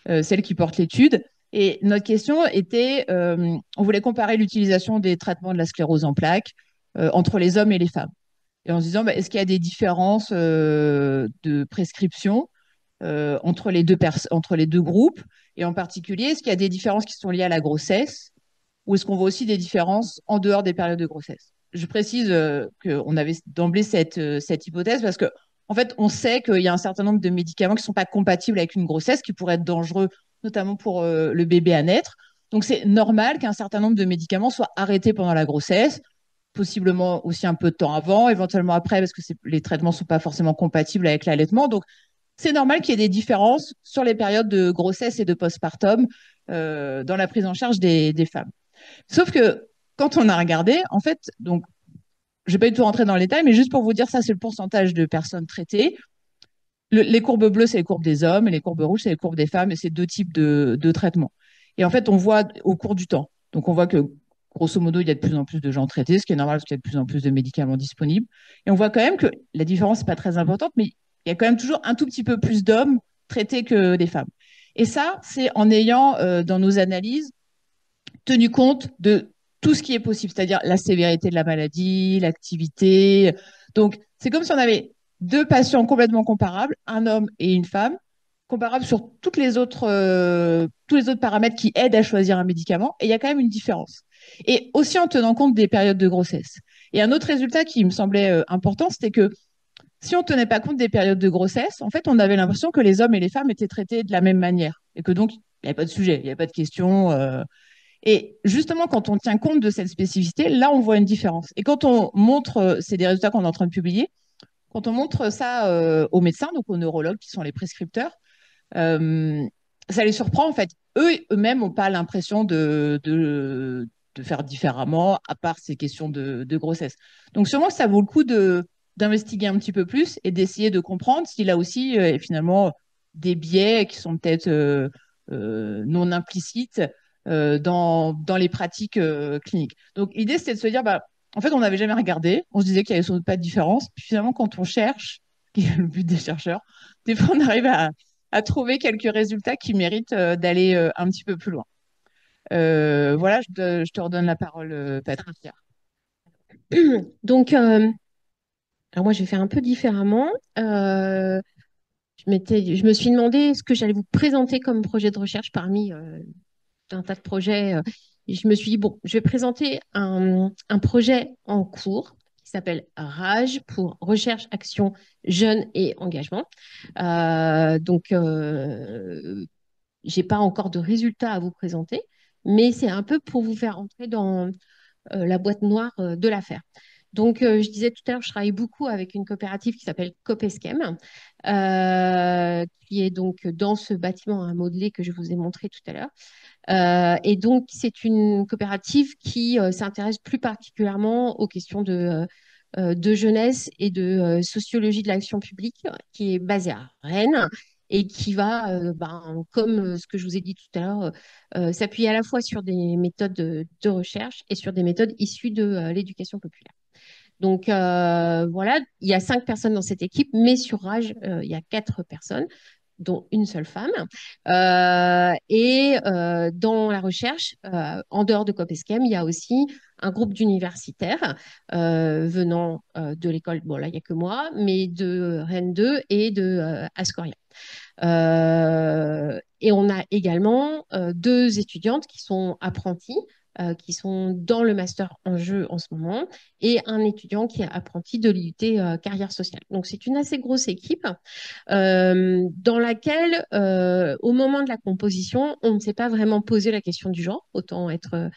celle qui porte l'étude. Et notre question était, on voulait comparer l'utilisation des traitements de la sclérose en plaques entre les hommes et les femmes. Et en se disant, bah, est-ce qu'il y a des différences de prescription entre les deux groupes? Et en particulier, est-ce qu'il y a des différences qui sont liées à la grossesse ou est-ce qu'on voit aussi des différences en dehors des périodes de grossesse? Je précise qu'on avait d'emblée cette hypothèse parce que, en fait, on sait qu'il y a un certain nombre de médicaments qui ne sont pas compatibles avec une grossesse, qui pourraient être dangereux, notamment pour le bébé à naître. Donc, c'est normal qu'un certain nombre de médicaments soient arrêtés pendant la grossesse, possiblement aussi un peu de temps avant, éventuellement après, parce que les traitements ne sont pas forcément compatibles avec l'allaitement. Donc, c'est normal qu'il y ait des différences sur les périodes de grossesse et de postpartum dans la prise en charge des femmes. Sauf que quand on a regardé, en fait, donc, je ne vais pas du tout rentrer dans les détails, mais juste pour vous dire, ça, c'est le pourcentage de personnes traitées. Les courbes bleues, c'est les courbes des hommes, et les courbes rouges, c'est les courbes des femmes, et c'est deux types de traitements. Et en fait, on voit au cours du temps. Donc, on voit que, grosso modo, il y a de plus en plus de gens traités, ce qui est normal parce qu'il y a de plus en plus de médicaments disponibles. Et on voit quand même que la différence n'est pas très importante, mais il y a quand même toujours un tout petit peu plus d'hommes traités que des femmes. Et ça, c'est en ayant, dans nos analyses, tenu compte de tout ce qui est possible, c'est-à-dire la sévérité de la maladie, l'activité. Donc, c'est comme si on avait deux patients complètement comparables, un homme et une femme, comparables sur tous les autres paramètres qui aident à choisir un médicament, et il y a quand même une différence. Et aussi en tenant compte des périodes de grossesse. Et un autre résultat qui me semblait important, c'était que si on ne tenait pas compte des périodes de grossesse, en fait, on avait l'impression que les hommes et les femmes étaient traités de la même manière, et que donc, il n'y avait pas de sujet, il n'y avait pas de question. Et justement, quand on tient compte de cette spécificité, là, on voit une différence. Et quand on montre, c'est des résultats qu'on est en train de publier, quand on montre ça aux médecins, donc aux neurologues qui sont les prescripteurs, euh, ça les surprend en fait. Eux-mêmes n'ont pas l'impression de faire différemment, à part ces questions de grossesse. Donc sûrement que ça vaut le coup d'investiguer un petit peu plus et d'essayer de comprendre s'il a aussi finalement des biais qui sont peut-être non implicites dans les pratiques cliniques. Donc l'idée c'était de se dire, bah, en fait on n'avait jamais regardé, on se disait qu'il n'y avait sans doute pas de différence, puis finalement quand on cherche, qui est le but des chercheurs, des fois on arrive à trouver quelques résultats qui méritent d'aller un petit peu plus loin. Voilà, je te redonne la parole, Patricia. Donc, alors moi, je vais faire un peu différemment. Je me suis demandé ce que j'allais vous présenter comme projet de recherche parmi un tas de projets. Et je me suis dit, bon, je vais présenter un projet en cours qui s'appelle RAGE pour Recherche, Action, Jeunes et Engagement. J'ai pas encore de résultats à vous présenter, mais c'est un peu pour vous faire entrer dans la boîte noire de l'affaire. Donc, je disais tout à l'heure, je travaille beaucoup avec une coopérative qui s'appelle Copeschem, qui est donc dans ce bâtiment à modeler que je vous ai montré tout à l'heure. Et donc, c'est une coopérative qui s'intéresse plus particulièrement aux questions de jeunesse et de sociologie de l'action publique, qui est basée à Rennes et qui va, comme ce que je vous ai dit tout à l'heure, s'appuyer à la fois sur des méthodes de recherche et sur des méthodes issues de l'éducation populaire. Donc voilà, il y a 5 personnes dans cette équipe, mais sur Rage, il y a 4 personnes, dont une seule femme. Dans la recherche, en dehors de Copeschem, il y a aussi un groupe d'universitaires venant de l'école, bon là il n'y a que moi, mais de Rennes 2 et de Ascoria. Et on a également 2 étudiantes qui sont apprenties, qui sont dans le master en jeu en ce moment, et un étudiant qui est apprenti de l'IUT carrière sociale. Donc c'est une assez grosse équipe dans laquelle, au moment de la composition, on ne s'est pas vraiment posé la question du genre, autant être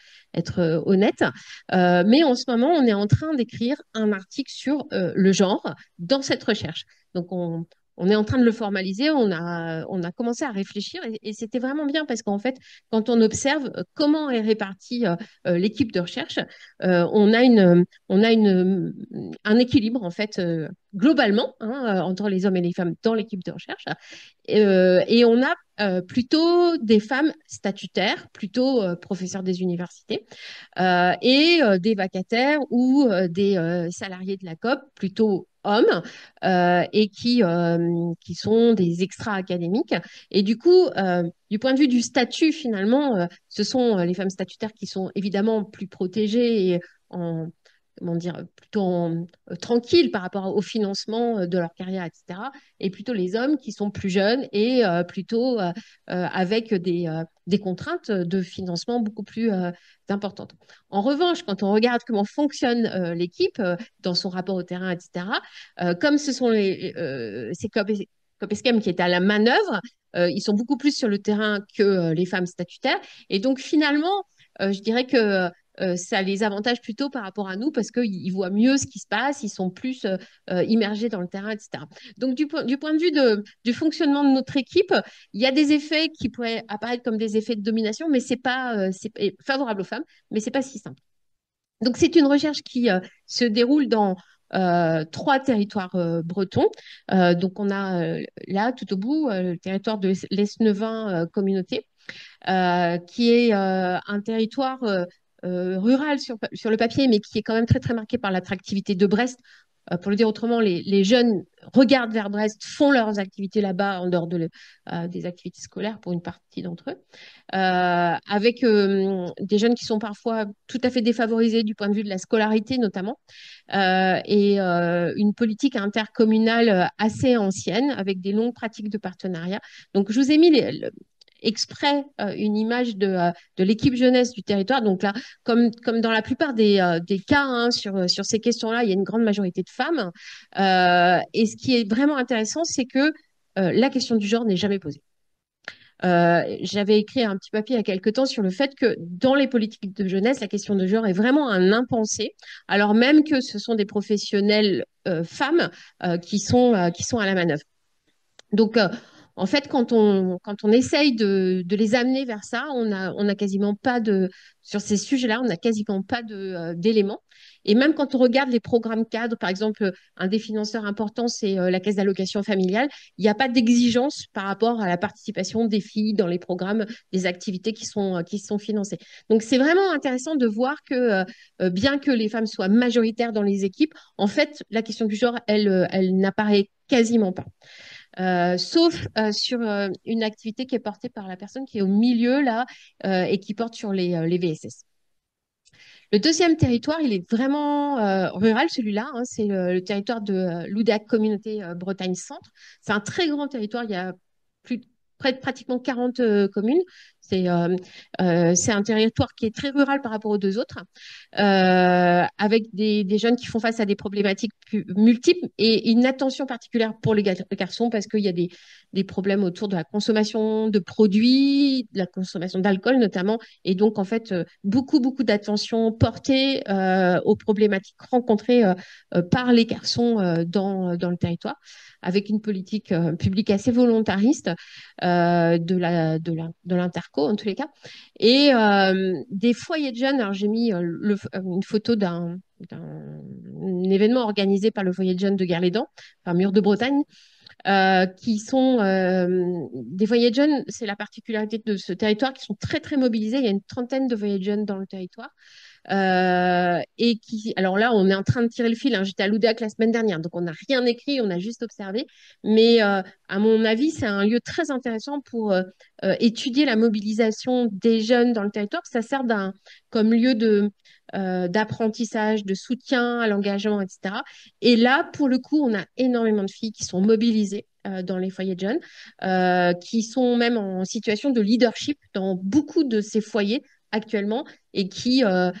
honnête. Mais en ce moment, on est en train d'écrire un article sur le genre dans cette recherche. Donc on est en train de le formaliser, on a commencé à réfléchir et c'était vraiment bien parce qu'en fait, quand on observe comment est répartie l'équipe de recherche, on a un équilibre en fait globalement entre les hommes et les femmes dans l'équipe de recherche. Et on a plutôt des femmes statutaires, plutôt professeurs des universités, et des vacataires ou des salariés de la COP, plutôt hommes et qui sont des extra-académiques. Et du coup, du point de vue du statut, finalement, ce sont les femmes statutaires qui sont évidemment plus protégées et en, comment dire, plutôt tranquilles par rapport au financement de leur carrière, etc. Et plutôt les hommes qui sont plus jeunes et plutôt avec des contraintes de financement beaucoup plus importantes. En revanche, quand on regarde comment fonctionne l'équipe dans son rapport au terrain, etc., comme ce sont ces COP-ESCAM qui est à la manœuvre, ils sont beaucoup plus sur le terrain que les femmes statutaires. Et donc, finalement, je dirais que ça les avantage plutôt par rapport à nous parce qu'ils voient mieux ce qui se passe, ils sont plus immergés dans le terrain, etc. Donc, du point de vue du fonctionnement de notre équipe, il y a des effets qui pourraient apparaître comme des effets de domination, mais c'est pas c'est favorable aux femmes, mais c'est pas si simple. Donc, c'est une recherche qui se déroule dans 3 territoires bretons. Donc, on a là, tout au bout, le territoire de l'Esnevin communauté, qui est un territoire rural sur le papier, mais qui est quand même très, très marqué par l'attractivité de Brest. Pour le dire autrement, les jeunes regardent vers Brest, font leurs activités là-bas en dehors des activités scolaires pour une partie d'entre eux, avec des jeunes qui sont parfois tout à fait défavorisés du point de vue de la scolarité notamment, et une politique intercommunale assez ancienne avec des longues pratiques de partenariat. Donc, je vous ai mis exprès une image de l'équipe jeunesse du territoire. Donc là, comme dans la plupart des cas hein, sur ces questions-là, il y a une grande majorité de femmes. Et ce qui est vraiment intéressant, c'est que la question du genre n'est jamais posée. J'avais écrit un petit papier il y a quelque temps sur le fait que dans les politiques de jeunesse, la question de genre est vraiment un impensé, alors même que ce sont des professionnels femmes qui sont à la manœuvre. Donc, en fait, quand on essaye de les amener vers ça, on a quasiment pas sur ces sujets-là, on n'a quasiment pas d'éléments. Et même quand on regarde les programmes cadres, par exemple, un des financeurs importants, c'est la Caisse d'allocation familiale, il n'y a pas d'exigence par rapport à la participation des filles dans les programmes, des activités qui sont financées. Donc, c'est vraiment intéressant de voir que, bien que les femmes soient majoritaires dans les équipes, en fait, la question du genre, elle n'apparaît quasiment pas. Sauf sur une activité qui est portée par la personne qui est au milieu là et qui porte sur les VSS. Le deuxième territoire, il est vraiment rural, celui-là. Hein, c'est le territoire de l'Oudac Communauté Bretagne Centre. C'est un très grand territoire. Il y a près de pratiquement 40 communes. C'est un territoire qui est très rural par rapport aux deux autres, avec des jeunes qui font face à des problématiques multiples et une attention particulière pour les garçons parce qu'il y a des problèmes autour de la consommation de produits, de la consommation d'alcool notamment. Et donc, en fait, beaucoup, beaucoup d'attention portée aux problématiques rencontrées par les garçons dans le territoire, avec une politique publique assez volontariste de l'interco, en tous les cas. Et des foyers de jeunes, alors j'ai mis une photo d'un événement organisé par le foyer de jeunes de Guerlédan, enfin Mur de Bretagne, qui sont des foyers de jeunes, c'est la particularité de ce territoire, qui sont très, très mobilisés. Il y a une trentaine de foyers de jeunes dans le territoire. Alors là, on est en train de tirer le fil. Hein. J'étais à l'Oudac la semaine dernière, donc on n'a rien écrit, on a juste observé. Mais à mon avis, c'est un lieu très intéressant pour étudier la mobilisation des jeunes dans le territoire. Ça sert comme lieu d'apprentissage, de soutien à l'engagement, etc. Et là, pour le coup, on a énormément de filles qui sont mobilisées dans les foyers de jeunes, qui sont même en situation de leadership dans beaucoup de ces foyers actuellement et qui vont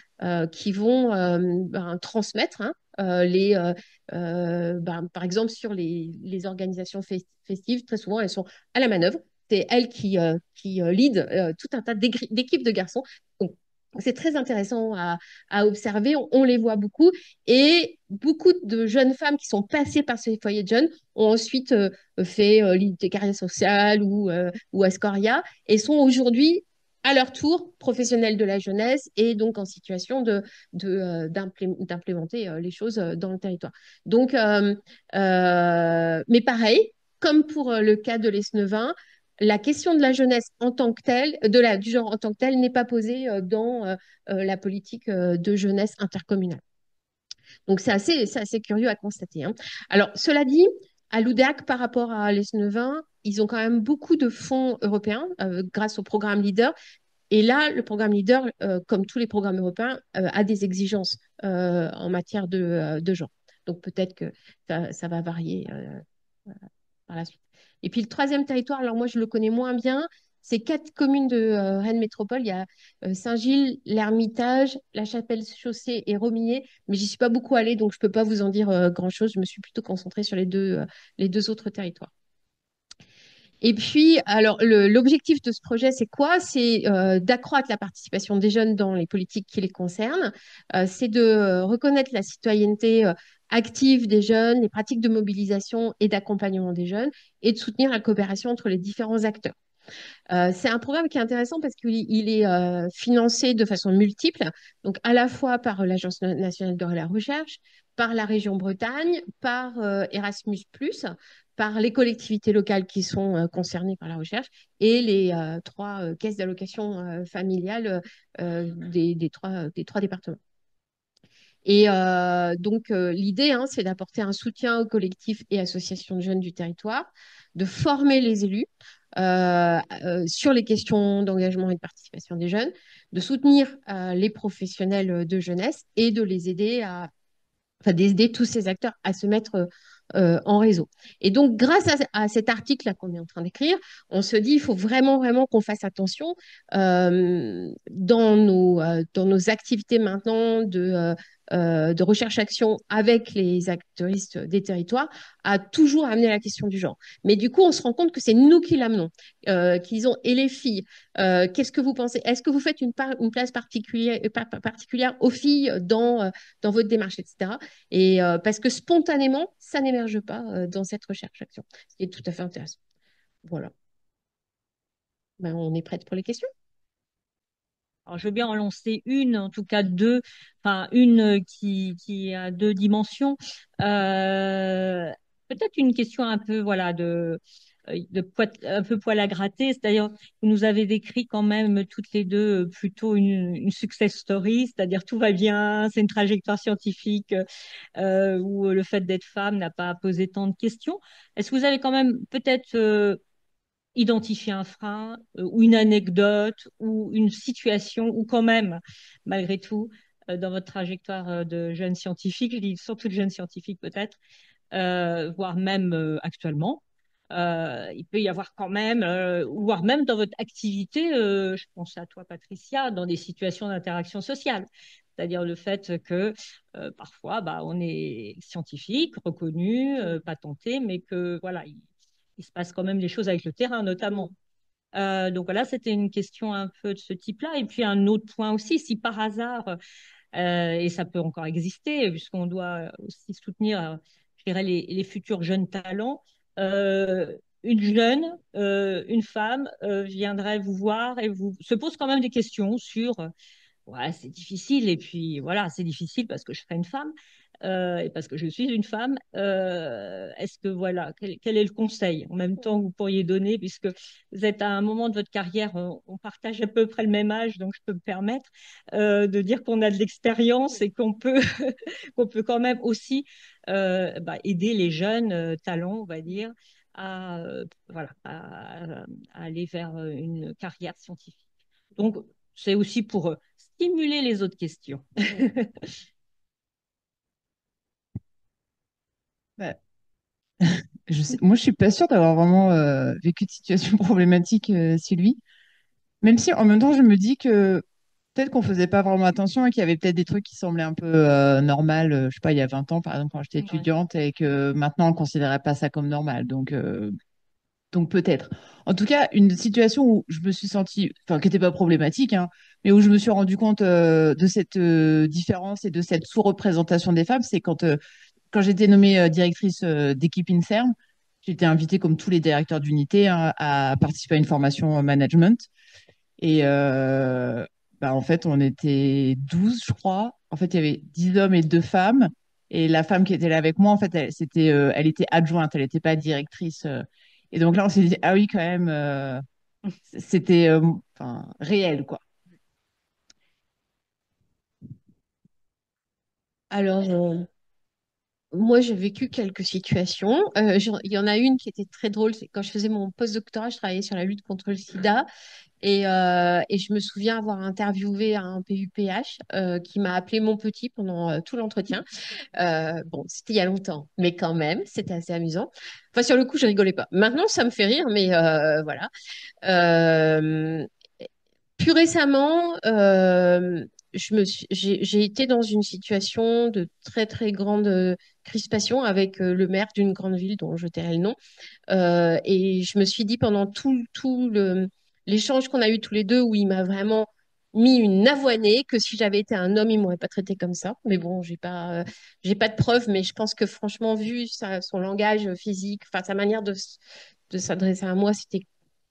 transmettre hein, par exemple, sur les organisations festives, très souvent, elles sont à la manœuvre. C'est elles qui lead tout un tas d'équipes de garçons. Donc, c'est très intéressant à observer. On les voit beaucoup. Et beaucoup de jeunes femmes qui sont passées par ces foyers de jeunes ont ensuite fait l'unité carrière sociale ou Ascoria et sont aujourd'hui à leur tour professionnels de la jeunesse et donc en situation d'implémenter les choses dans le territoire. Donc, mais pareil, comme pour le cas de l'Esnevin, la question de la jeunesse en tant que telle, du genre en tant que tel, n'est pas posée dans la politique de jeunesse intercommunale. Donc, c'est assez curieux à constater, hein. Alors, cela dit, à l'UDEAC, par rapport à l'ES9-1, ils ont quand même beaucoup de fonds européens grâce au programme Leader. Et là, le programme Leader, comme tous les programmes européens, a des exigences en matière de genre. Donc, peut-être que ça va varier par la suite. Et puis, le troisième territoire, alors moi, je le connais moins bien. C'est 4 communes de Rennes Métropole. Il y a Saint-Gilles, l'Ermitage, La Chapelle-Chaussée et Romilly. Mais j'y suis pas beaucoup allée, donc je peux pas vous en dire grand-chose. Je me suis plutôt concentrée sur les deux autres territoires. Et puis, alors, l'objectif de ce projet, c'est quoi? C'est d'accroître la participation des jeunes dans les politiques qui les concernent. C'est de reconnaître la citoyenneté active des jeunes, les pratiques de mobilisation et d'accompagnement des jeunes, et de soutenir la coopération entre les différents acteurs. C'est un programme qui est intéressant parce qu'il est financé de façon multiple, donc à la fois par l'Agence nationale de la recherche, par la région Bretagne, par Erasmus+, par les collectivités locales qui sont concernées par la recherche et les trois caisses d'allocation familiale des trois départements. Et donc, l'idée, hein, c'est d'apporter un soutien aux collectifs et associations de jeunes du territoire, de former les élus sur les questions d'engagement et de participation des jeunes, de soutenir les professionnels de jeunesse et de les aider enfin, d'aider tous ces acteurs à se mettre en réseau. Et donc, grâce à cet article-là qu'on est en train d'écrire, on se dit, il faut vraiment, vraiment qu'on fasse attention dans nos activités maintenant de recherche-action avec les acteuristes des territoires, à toujours amener la question du genre. Mais du coup, on se rend compte que c'est nous qui l'amenons, qu'ils ont, et les filles, qu'est-ce que vous pensez? Est-ce que vous faites une place particulière aux filles dans votre démarche, etc. Et parce que spontanément, ça n'émerge pas dans cette recherche-action, ce qui est tout à fait intéressant. Voilà. Ben, on est prête pour les questions? Alors, je veux bien en lancer une, en tout cas deux, enfin une qui a deux dimensions. Euh, Peut-être une question un peu, voilà, un peu poil à gratter, c'est-à-dire vous nous avez décrit quand même toutes les deux plutôt une success story, c'est-à-dire tout va bien, c'est une trajectoire scientifique où le fait d'être femme n'a pas posé tant de questions. Est-ce que vous avez quand même peut-être identifier un frein ou une anecdote ou une situation ou quand même, malgré tout, dans votre trajectoire de jeune scientifique, je dis surtout de jeune scientifique peut-être, voire même actuellement, il peut y avoir quand même, voire même dans votre activité, je pense à toi Patricia, dans des situations d'interaction sociale. C'est-à-dire le fait que parfois, bah, on est scientifique, reconnu, patenté, mais que voilà, il se passe quand même des choses avec le terrain, notamment. Donc voilà, c'était une question un peu de ce type-là. Et puis un autre point aussi, si par hasard, et ça peut encore exister, puisqu'on doit aussi soutenir, je dirais, les futurs jeunes talents, une femme viendrait vous voir et vous se pose quand même des questions sur ouais, c'est difficile. Et puis voilà, c'est difficile parce que je serai une femme et parce que je suis une femme. Est-ce que voilà, quel est le conseil en même temps que vous pourriez donner, puisque vous êtes à un moment de votre carrière, on partage à peu près le même âge, donc je peux me permettre de dire qu'on a de l'expérience et qu'on peut, qu'on peut quand même aussi bah, aider les jeunes talents, on va dire, à, voilà, à aller vers une carrière scientifique. Donc, c'est aussi pour stimuler les autres questions. Bah, moi, je suis pas sûre d'avoir vraiment vécu de situation problématique, Sylvie. Même si en même temps, je me dis que peut-être qu'on faisait pas vraiment attention et qu'il y avait peut-être des trucs qui semblaient un peu normal, je sais pas, il y a 20 ans, par exemple, quand j'étais Ouais. étudiante, et que maintenant, on considérait pas ça comme normal. Donc peut-être. En tout cas, une situation où je me suis sentie, enfin, qui n'était pas problématique, hein, mais où je me suis rendu compte de cette différence et de cette sous-représentation des femmes, c'est quand j'étais nommée directrice d'équipe INSERM, j'étais invitée, comme tous les directeurs d'unité, hein, à participer à une formation management. Et bah, en fait, on était 12, je crois. En fait, il y avait 10 hommes et 2 femmes. Et la femme qui était là avec moi, en fait, elle était adjointe, elle n'était pas directrice. Et donc là, on s'est dit, ah oui, quand même, c'était enfin, réel, quoi. Alors, moi, j'ai vécu quelques situations. Il y en a une qui était très drôle. C'est quand je faisais mon post-doctorat, je travaillais sur la lutte contre le sida. Et je me souviens avoir interviewé un PUPH qui m'a appelé mon petit pendant tout l'entretien. Bon, c'était il y a longtemps, mais quand même, c'était assez amusant. Enfin, sur le coup, je rigolais pas. Maintenant, ça me fait rire, mais voilà. Euh, Plus récemment, j'ai été dans une situation de très, très grande crispation avec le maire d'une grande ville dont je tairai le nom. Et je me suis dit pendant l'échange qu'on a eu tous les deux, où il m'a vraiment mis une avoinée, que si j'avais été un homme, il m'aurait pas traité comme ça. Mais bon, j'ai pas de preuves, mais je pense que franchement, vu son langage physique, enfin sa manière de s'adresser à moi,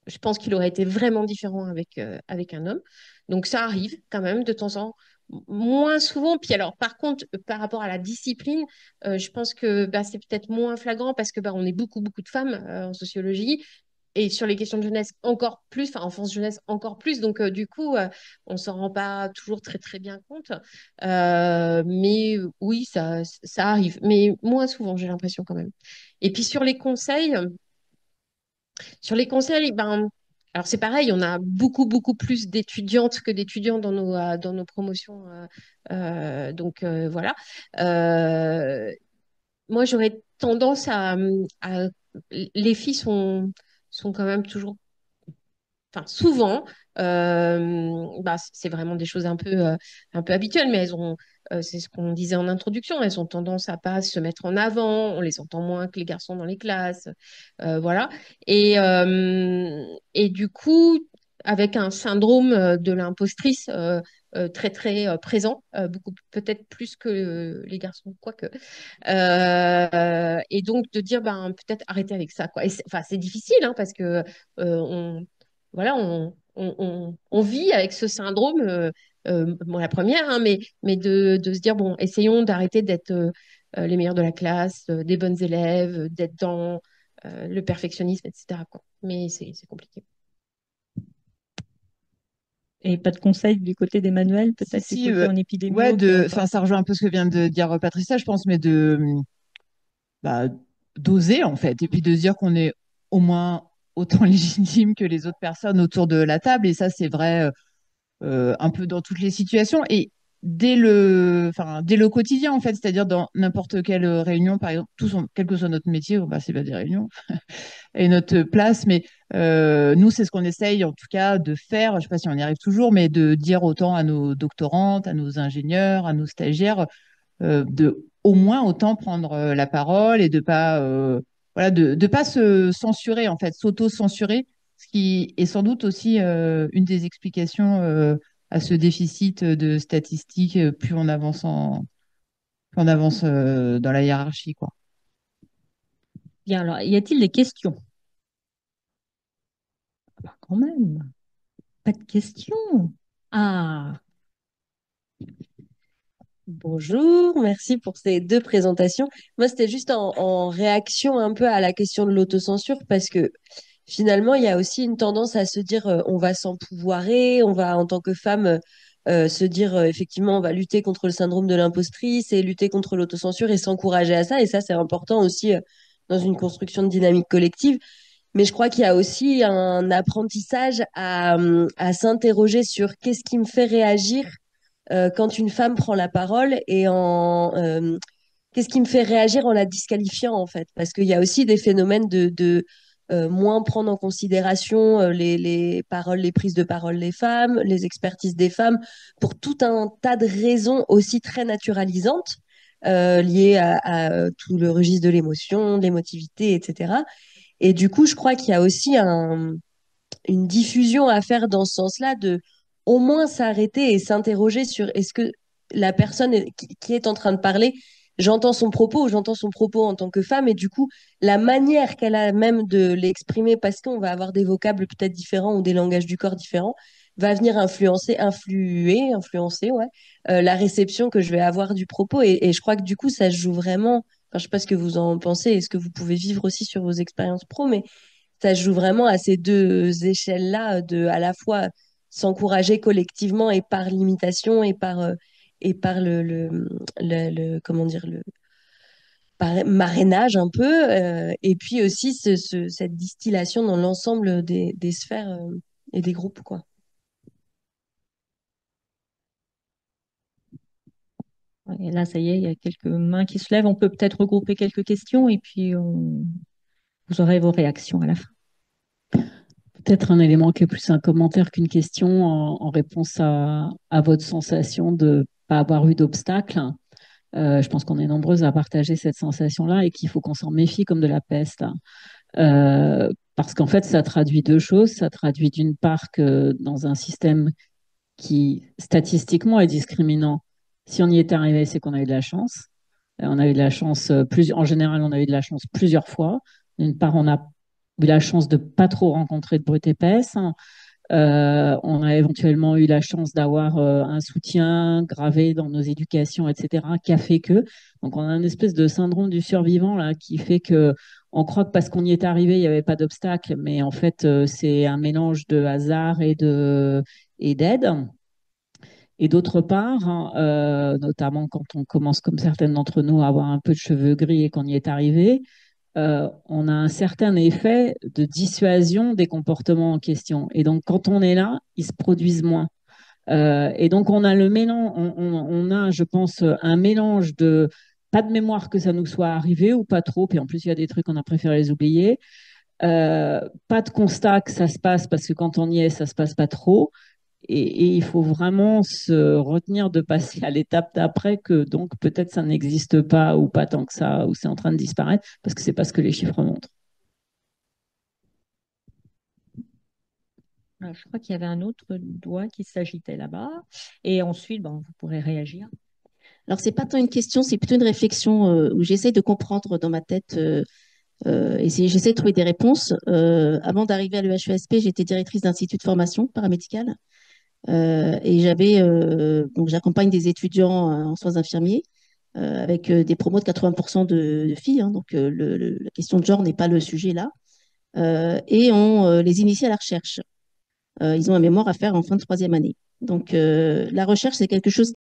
je pense qu'il aurait été vraiment différent avec un homme. Donc ça arrive quand même de temps en temps, moins souvent. Puis alors, par contre, par rapport à la discipline, je pense que bah, c'est peut-être moins flagrant parce que bah, on est beaucoup, beaucoup de femmes en sociologie. Et sur les questions de jeunesse, encore plus, enfin enfance-jeunesse, encore plus. Donc, du coup, on s'en rend pas toujours très, très bien compte. Mais oui, ça arrive. Mais moins souvent, j'ai l'impression quand même. Et puis, sur les conseils, ben, alors c'est pareil, on a beaucoup, beaucoup plus d'étudiantes que d'étudiants dans nos promotions. Donc voilà. Euh, Moi, j'aurais tendance les filles sont quand même toujours, enfin souvent, bah, c'est vraiment des choses un peu habituelles, mais c'est ce qu'on disait en introduction, elles ont tendance à pas se mettre en avant, on les entend moins que les garçons dans les classes, voilà. Et du coup, avec un syndrome de l'impostrice très très présent, beaucoup peut-être plus que les garçons, quoique. Et donc de dire ben peut-être arrêter avec ça quoi. Enfin c'est difficile hein, parce que voilà on vit avec ce syndrome moi la première hein, mais de se dire bon essayons d'arrêter d'être les meilleurs de la classe, des bonnes élèves, d'être dans le perfectionnisme etc quoi. Mais c'est compliqué. Et pas de conseils du côté d'Emmanuel, Si, peut-être du si, côté en ouais, épidémio qui est encore. enfin, ça rejoint un peu ce que vient de dire Patricia, je pense, mais bah, d'oser, en fait, et puis de se dire qu'on est au moins autant légitime que les autres personnes autour de la table, et ça, c'est vrai un peu dans toutes les situations, et enfin, dès le quotidien, en fait, c'est-à-dire dans n'importe quelle réunion, par exemple, quel que soit notre métier, bah, c'est pas des réunions, et notre place. Mais nous, c'est ce qu'on essaye en tout cas de faire. Je ne sais pas si on y arrive toujours, mais de dire autant à nos doctorantes, à nos ingénieurs, à nos stagiaires, de au moins autant prendre la parole et de pas, voilà, de pas se censurer en fait, s'auto-censurer, ce qui est sans doute aussi une des explications à ce déficit de statistiques plus on avance dans la hiérarchie, quoi. Bien, alors, y a-t-il des questions? Bah, quand même, pas de questions. Ah, Bonjour, merci pour ces deux présentations. Moi, c'était juste en réaction un peu à la question de l'autocensure parce que finalement, il y a aussi une tendance à se dire on va s'empouvoirer, on va en tant que femme se dire effectivement on va lutter contre le syndrome de l'impostrice et lutter contre l'autocensure et s'encourager à ça. Et ça, c'est important aussi dans une construction de dynamique collective. Mais je crois qu'il y a aussi un apprentissage à s'interroger sur qu'est-ce qui me fait réagir quand une femme prend la parole et qu'est-ce qui me fait réagir en la disqualifiant en fait parce qu'il y a aussi des phénomènes de moins prendre en considération les paroles, les prises de parole des femmes, les expertises des femmes pour tout un tas de raisons aussi très naturalisantes liées à tout le registre de l'émotion, de l'émotivité, etc. Et du coup, je crois qu'il y a aussi une diffusion à faire dans ce sens-là, de au moins s'arrêter et s'interroger sur est-ce que la personne qui est en train de parler, j'entends son propos ou j'entends son propos en tant que femme, et du coup, la manière qu'elle a même de l'exprimer, parce qu'on va avoir des vocables peut-être différents ou des langages du corps différents, va venir influencer, ouais, la réception que je vais avoir du propos. Et je crois que du coup, ça se joue vraiment. Enfin, je sais pas ce que vous en pensez et ce que vous pouvez vivre aussi sur vos expériences pro, mais ça se joue vraiment à ces deux échelles-là, de à la fois s'encourager collectivement et par l'imitation et par comment dire, marrainage un peu, et puis aussi cette distillation dans l'ensemble des sphères et des groupes, quoi. Et là, ça y est, il y a quelques mains qui se lèvent. On peut peut-être regrouper quelques questions et puis vous aurez vos réactions à la fin. Peut-être un élément qui est plus un commentaire qu'une question en réponse à votre sensation de ne pas avoir eu d'obstacle. Je pense qu'on est nombreuses à partager cette sensation-là et qu'il faut qu'on s'en méfie comme de la peste. Parce qu'en fait, ça traduit deux choses. Ça traduit d'une part que dans un système qui statistiquement est discriminant, si on y est arrivé, c'est qu'on a eu de la chance. On a eu de la chance, en général, on a eu de la chance plusieurs fois. D'une part, on a eu la chance de pas trop rencontrer de brutes épaisses. On a éventuellement eu la chance d'avoir un soutien gravé dans nos éducations, etc., qui a fait que. Donc, on a une espèce de syndrome du survivant là, qui fait que on croit que parce qu'on y est arrivé, il n'y avait pas d'obstacle, mais en fait, c'est un mélange de hasard et d'aide. Et d'autre part, hein, notamment quand on commence, comme certaines d'entre nous, à avoir un peu de cheveux gris et qu'on y est arrivé, on a un certain effet de dissuasion des comportements en question. Et donc, quand on est là, ils se produisent moins. Et donc, on a le mélange, on a, je pense, un mélange de pas de mémoire que ça nous soit arrivé ou pas trop. Et en plus, il y a des trucs qu'on a préféré les oublier. Pas de constat que ça se passe parce que quand on y est, ça se passe pas trop. Et il faut vraiment se retenir de passer à l'étape d'après que donc peut-être ça n'existe pas ou pas tant que ça, ou c'est en train de disparaître, parce que c'est pas ce que les chiffres montrent. Alors, je crois qu'il y avait un autre doigt qui s'agitait là-bas. Et ensuite, bon, vous pourrez réagir. Alors, c'est pas tant une question, c'est plutôt une réflexion où j'essaie de comprendre dans ma tête et j'essaie de trouver des réponses. Avant d'arriver à l'EHESP, j'étais directrice d'institut de formation paramédicale et donc j'accompagne des étudiants en soins infirmiers avec des promos de 80% de filles. Hein, donc, la question de genre n'est pas le sujet là. Et on les initie à la recherche. Ils ont un mémoire à faire en fin de troisième année. Donc, la recherche, c'est quelque chose